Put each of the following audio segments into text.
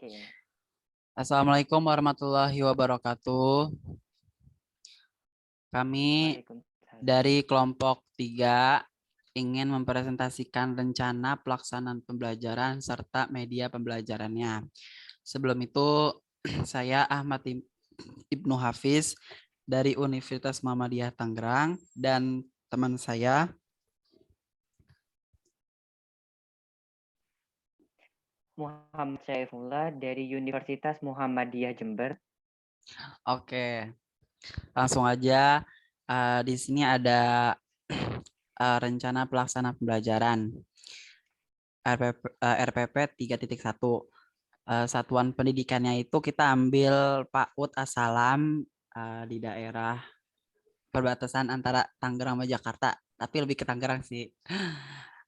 Oke. Assalamualaikum warahmatullahi wabarakatuh. Kami Waalaikumsalam. dari kelompok 3 ingin mempresentasikan rencana pelaksanaan pembelajaran serta media pembelajarannya. Sebelum itu, saya Ahmad Ibnu Hafiz dari Universitas Muhammadiyah Tangerang dan teman saya. Muhammad Syaifullah dari Universitas Muhammadiyah Jember. Oke, langsung aja. Di sini ada rencana pelaksanaan pembelajaran RPP 3.1. Satuan pendidikannya itu kita ambil PAUD Assalam di daerah perbatasan antara Tangerang sama Jakarta, tapi lebih ke Tangerang sih.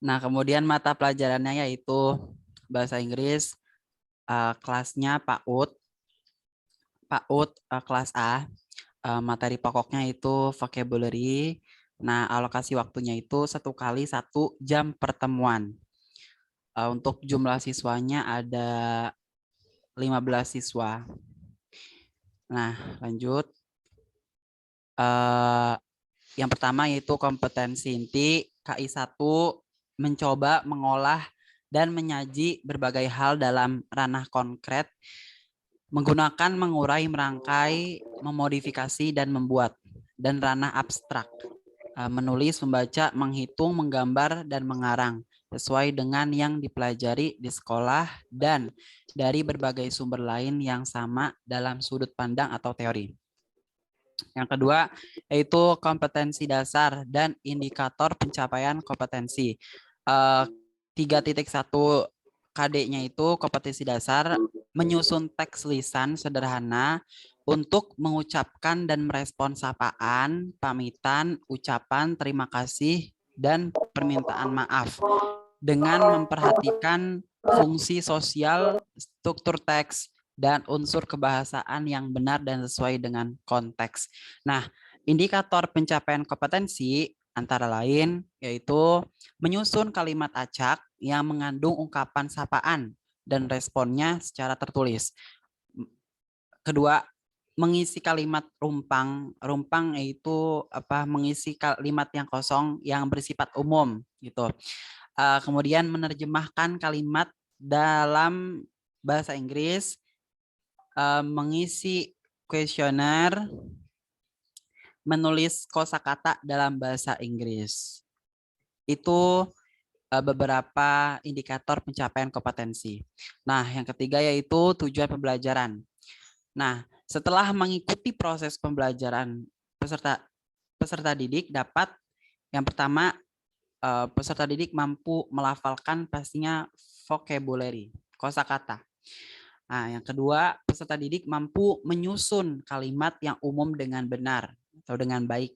Nah, kemudian mata pelajarannya yaitu bahasa Inggris, kelasnya PAUD kelas A. Materi pokoknya itu vocabulary. Nah, alokasi waktunya itu 1 kali 1 jam pertemuan. Untuk jumlah siswanya ada 15 siswa. Nah, lanjut. Yang pertama yaitu kompetensi inti. KI1 mencoba mengolah dan menyaji berbagai hal dalam ranah konkret, menggunakan mengurai, merangkai, memodifikasi, dan membuat, dan ranah abstrak, menulis, membaca, menghitung, menggambar, dan mengarang, sesuai dengan yang dipelajari di sekolah dan dari berbagai sumber lain yang sama dalam sudut pandang atau teori. Yang kedua, yaitu kompetensi dasar dan indikator pencapaian kompetensi. 3.1 KD-nya itu kompetensi dasar, menyusun teks lisan sederhana untuk mengucapkan dan merespon sapaan, pamitan, ucapan terima kasih, dan permintaan maaf dengan memperhatikan fungsi sosial, struktur teks, dan unsur kebahasaan yang benar dan sesuai dengan konteks. Nah, indikator pencapaian kompetensi antara lain yaitu menyusun kalimat acak yang mengandung ungkapan sapaan dan responnya secara tertulis. Kedua, mengisi kalimat rumpang. Rumpang yaitu mengisi kalimat yang kosong yang bersifat umum gitu. Kemudian menerjemahkan kalimat dalam bahasa Inggris, mengisi kuesioner, menulis kosakata dalam bahasa Inggris. Itu beberapa indikator pencapaian kompetensi. Nah, yang ketiga yaitu tujuan pembelajaran. Nah, setelah mengikuti proses pembelajaran, peserta didik dapat yang pertama, peserta didik mampu melafalkan pastinya vocabulary, kosakata. Nah, yang kedua, peserta didik mampu menyusun kalimat yang umum dengan benar atau dengan baik.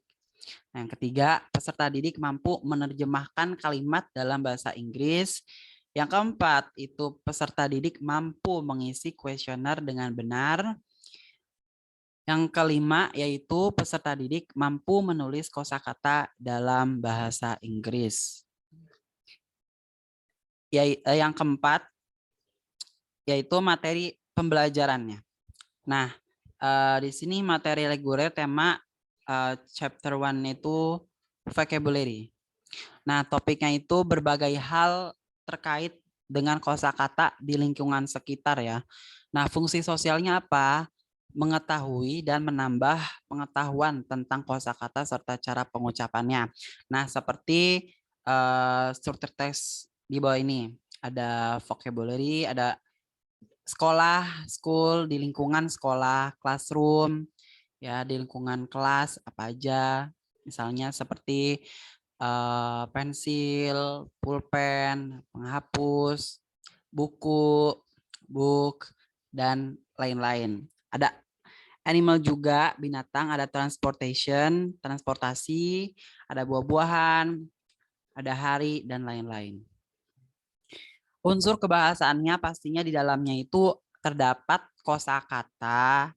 Nah, yang ketiga, peserta didik mampu menerjemahkan kalimat dalam bahasa Inggris. Yang keempat, itu peserta didik mampu mengisi kuesioner dengan benar. Yang kelima, yaitu peserta didik mampu menulis kosakata dalam bahasa Inggris. Yang keempat, yaitu materi pembelajarannya. Nah, di sini materi reguler tema chapter 1 itu vocabulary. Nah, topiknya itu berbagai hal terkait dengan kosakata di lingkungan sekitar ya. Nah, fungsi sosialnya apa? Mengetahui dan menambah pengetahuan tentang kosakata serta cara pengucapannya. Nah, seperti struktur teks di bawah ini. Ada vocabulary, ada sekolah, school, di lingkungan sekolah, classroom, ya di lingkungan kelas apa aja. Misalnya seperti pensil, pulpen, penghapus, buku, book, dan lain-lain. Ada animal juga, binatang, ada transportation, transportasi, ada buah-buahan, ada hari, dan lain-lain. Unsur kebahasaannya pastinya di dalamnya itu terdapat kosakata,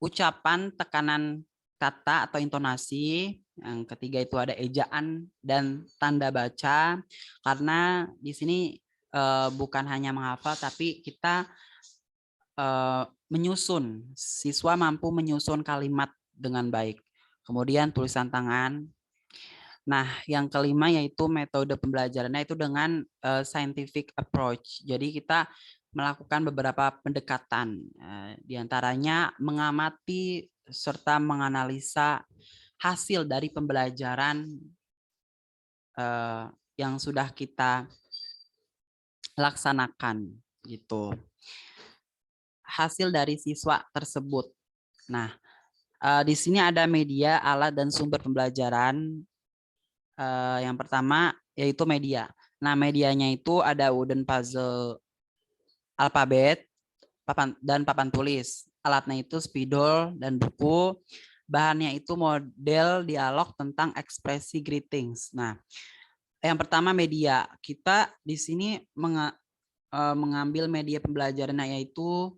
ucapan, tekanan kata atau intonasi. Yang ketiga itu ada ejaan dan tanda baca. Karena di sini bukan hanya menghafal, tapi kita menyusun, siswa mampu menyusun kalimat dengan baik. Kemudian tulisan tangan. Nah, yang kelima yaitu metode pembelajarannya itu dengan scientific approach. Jadi kita melakukan beberapa pendekatan, di antaranya mengamati serta menganalisa hasil dari pembelajaran yang sudah kita laksanakan gitu. Hasil dari siswa tersebut. Nah, di sini ada media, alat, dan sumber pembelajaran. Yang pertama yaitu media. Nah, medianya itu ada wooden puzzle alfabet dan papan tulis. Alatnya itu spidol dan buku. Bahannya itu model dialog tentang ekspresi greetings. Nah, yang pertama media. Kita di sini mengambil media pembelajaran yaitu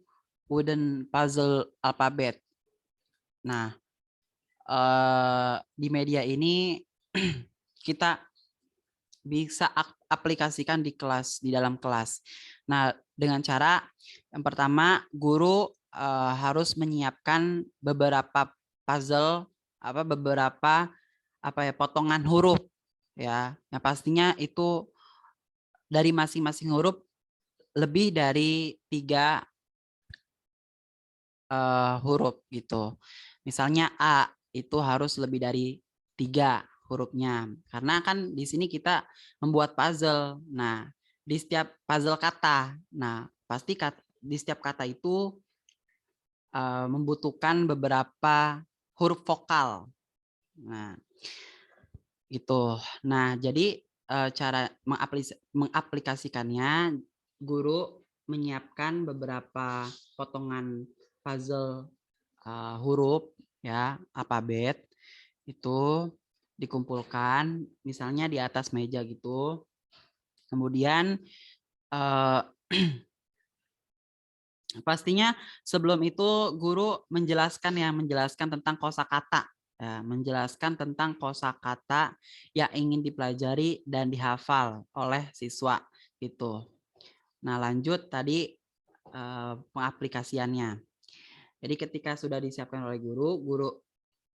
wooden puzzle alfabet. Nah, di media ini kita bisa aplikasikan di kelas, di dalam kelas. Nah, dengan cara yang pertama guru harus menyiapkan beberapa puzzle, beberapa potongan huruf ya. Yang pastinya itu dari masing-masing huruf lebih dari 3 huruf gitu. Misalnya A itu harus lebih dari 3 hurufnya. Karena kan di sini kita membuat puzzle. Nah, di setiap puzzle kata. Nah, pasti di setiap kata itu membutuhkan beberapa huruf vokal. Nah, gitu. Nah, jadi cara mengaplikasikannya, guru menyiapkan beberapa potongan puzzle huruf ya, alfabet itu dikumpulkan misalnya di atas meja gitu. Kemudian pastinya sebelum itu guru menjelaskan tentang kosakata, ya, menjelaskan tentang kosakata yang ingin dipelajari dan dihafal oleh siswa itu. Nah, lanjut tadi pengaplikasiannya. Jadi ketika sudah disiapkan oleh guru, guru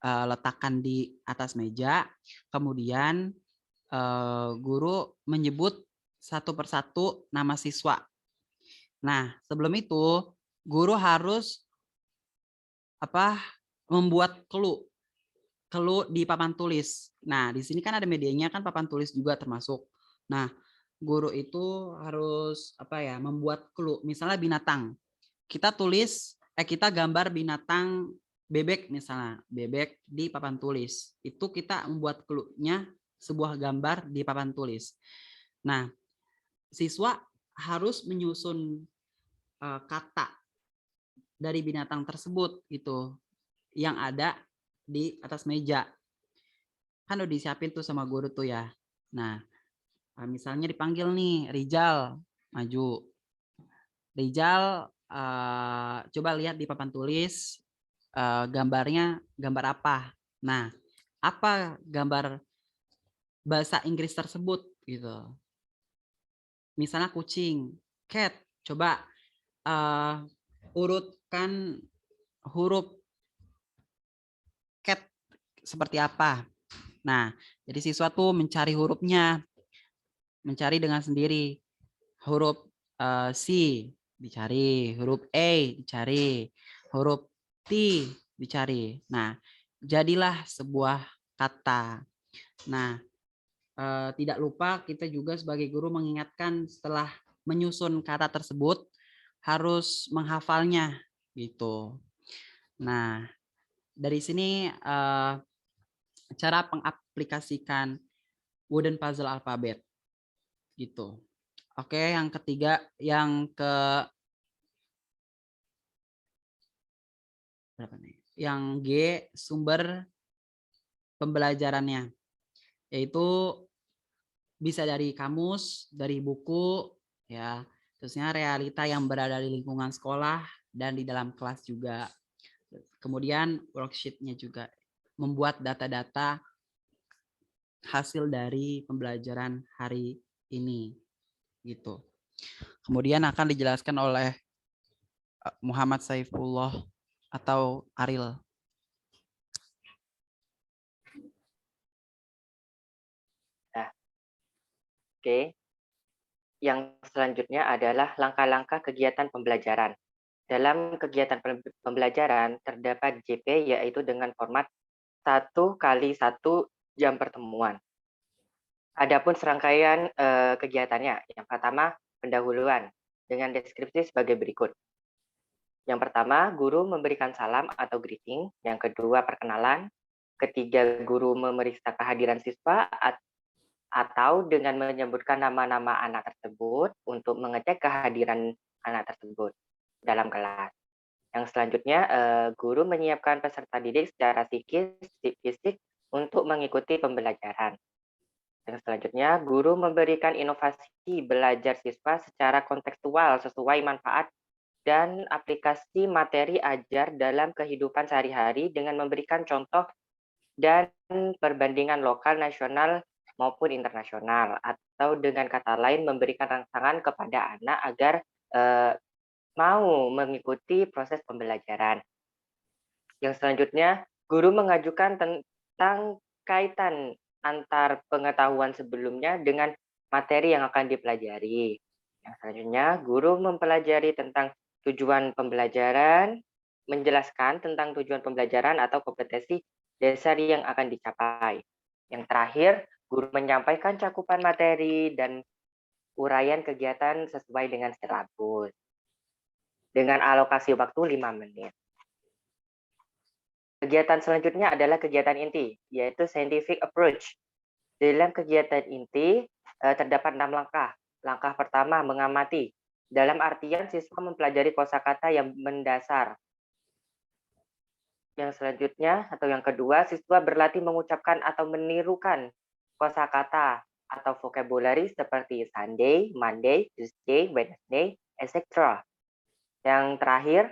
letakkan di atas meja, kemudian guru menyebut satu persatu nama siswa. Nah, sebelum itu guru harus membuat clue di papan tulis. Nah, di sini kan ada medianya kan papan tulis juga termasuk. Nah, guru itu harus membuat clue. Misalnya binatang. Kita gambar binatang bebek misalnya, bebek di papan tulis. Itu kita membuat clue-nya sebuah gambar di papan tulis. Nah, siswa harus menyusun kata dari binatang tersebut itu yang ada di atas meja. Kan udah disiapin tuh sama guru tuh ya. Nah, misalnya dipanggil nih Rijal, maju. Rijal, coba lihat di papan tulis gambarnya gambar apa. Nah, apa gambar bahasa Inggris tersebut gitu. Misalnya kucing, cat. Coba urutkan huruf cat seperti apa. Nah, jadi siswa tuh mencari hurufnya, mencari dengan sendiri. Huruf C dicari, huruf E dicari, huruf T dicari. Nah, jadilah sebuah kata. Nah, tidak lupa kita juga sebagai guru mengingatkan setelah menyusun kata tersebut harus menghafalnya gitu. Nah, dari sini cara pengaplikasikan wooden puzzle alfabet gitu. Oke, yang ketiga, yang ke berapa nih? Yang G, sumber pembelajarannya, yaitu bisa dari kamus, dari buku, ya, terusnya realita yang berada di lingkungan sekolah dan di dalam kelas juga. Kemudian worksheet-nya juga membuat data-data hasil dari pembelajaran hari ini, gitu. Kemudian akan dijelaskan oleh Muhammad Saifullah atau Aril. Nah, oke. Yang selanjutnya adalah langkah-langkah kegiatan pembelajaran. Dalam kegiatan pembelajaran terdapat JP, yaitu dengan format 1 kali 1 jam pertemuan. Adapun serangkaian kegiatannya, yang pertama pendahuluan dengan deskripsi sebagai berikut. Yang pertama, guru memberikan salam atau greeting. Yang kedua, perkenalan. Ketiga, guru memeriksa kehadiran siswa atau dengan menyebutkan nama-nama anak tersebut untuk mengecek kehadiran anak tersebut dalam kelas. Yang selanjutnya, guru menyiapkan peserta didik secara fisik untuk mengikuti pembelajaran. Yang selanjutnya, guru memberikan inovasi belajar siswa secara kontekstual sesuai manfaat dan aplikasi materi ajar dalam kehidupan sehari-hari dengan memberikan contoh dan perbandingan lokal, nasional, maupun internasional. Atau dengan kata lain, memberikan rangsangan kepada anak agar mau mengikuti proses pembelajaran. Yang selanjutnya, guru mengajukan tentang kaitan antar pengetahuan sebelumnya dengan materi yang akan dipelajari. Yang selanjutnya, guru mempelajari tentang tujuan pembelajaran, menjelaskan tentang tujuan pembelajaran atau kompetensi dasar yang akan dicapai. Yang terakhir, guru menyampaikan cakupan materi dan uraian kegiatan sesuai dengan silabus. Dengan alokasi waktu 5 menit. Kegiatan selanjutnya adalah kegiatan inti, yaitu scientific approach. Dalam kegiatan inti terdapat 6 langkah. Langkah pertama, mengamati. Dalam artian siswa mempelajari kosakata yang mendasar. Yang selanjutnya atau yang kedua, siswa berlatih mengucapkan atau menirukan kosakata atau vocabulary seperti Sunday, Monday, Tuesday, Wednesday, etc. Yang terakhir,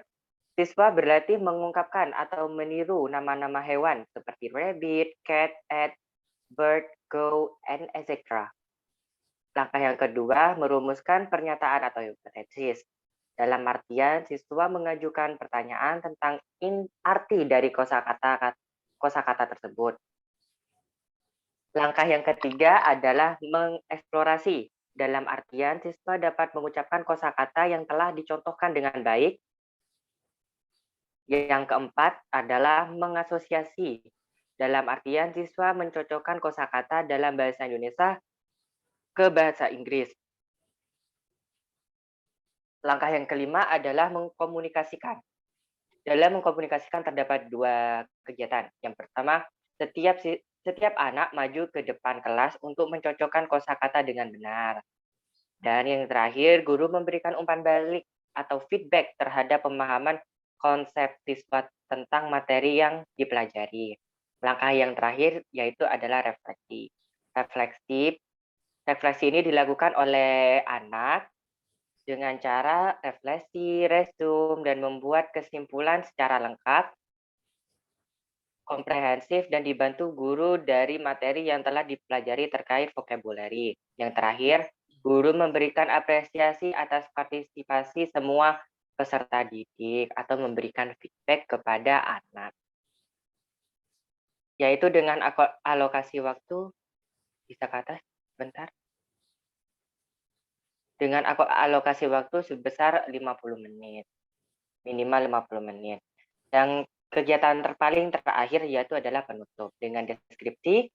siswa berlatih mengungkapkan atau meniru nama-nama hewan seperti rabbit, cat, bird, goat, and etc. Langkah yang kedua, merumuskan pernyataan atau hipotesis. Dalam artian, siswa mengajukan pertanyaan tentang arti dari kosakata tersebut. Langkah yang ketiga adalah mengeksplorasi. Dalam artian, siswa dapat mengucapkan kosakata yang telah dicontohkan dengan baik. Yang keempat adalah mengasosiasi. Dalam artian, siswa mencocokkan kosakata dalam bahasa Indonesia ke bahasa Inggris. Langkah yang kelima adalah mengkomunikasikan. Dalam mengkomunikasikan terdapat 2 kegiatan. Yang pertama, setiap anak maju ke depan kelas untuk mencocokkan kosakata dengan benar. Dan yang terakhir, guru memberikan umpan balik atau feedback terhadap pemahaman konsep siswa tentang materi yang dipelajari. Langkah yang terakhir yaitu adalah refleksi. Refleksi ini dilakukan oleh anak dengan cara refleksi, resum, dan membuat kesimpulan secara lengkap, komprehensif, dan dibantu guru dari materi yang telah dipelajari terkait vocabulary. Yang terakhir, guru memberikan apresiasi atas partisipasi semua peserta didik atau memberikan feedback kepada anak. Yaitu dengan alokasi waktu, bisa ke atas, bentar. Dengan alokasi waktu sebesar 50 menit. Minimal 50 menit. Yang kegiatan terpaling terakhir yaitu adalah penutup. Dengan deskripsi,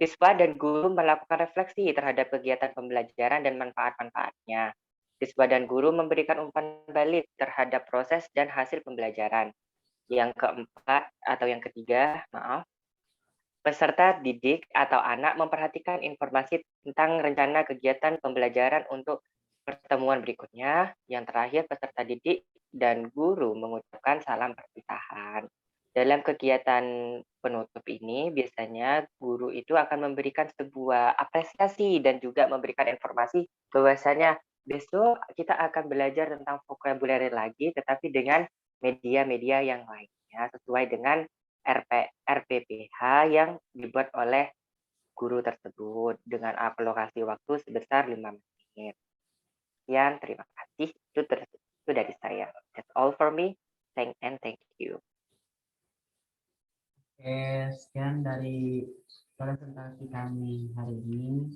siswa dan guru melakukan refleksi terhadap kegiatan pembelajaran dan manfaat-manfaatnya. Siswa dan guru memberikan umpan balik terhadap proses dan hasil pembelajaran. Yang keempat atau yang ketiga, peserta didik atau anak memperhatikan informasi tentang rencana kegiatan pembelajaran untuk pertemuan berikutnya. Yang terakhir, peserta didik dan guru mengucapkan salam perpisahan. Dalam kegiatan penutup ini, biasanya guru itu akan memberikan sebuah apresiasi dan juga memberikan informasi bahwasanya besok kita akan belajar tentang vocabulary lagi, tetapi dengan media-media yang lainnya sesuai dengan RPPH yang dibuat oleh guru tersebut dengan alokasi waktu sebesar 5 menit. Sekian, terima kasih. Itu dari saya. That's all for me. Thank you. Oke, sekian dari presentasi kami hari ini.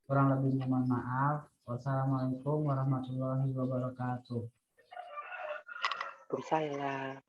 Kurang lebihnya mohon maaf. Wassalamualaikum warahmatullahi wabarakatuh. Waalaikumsalam.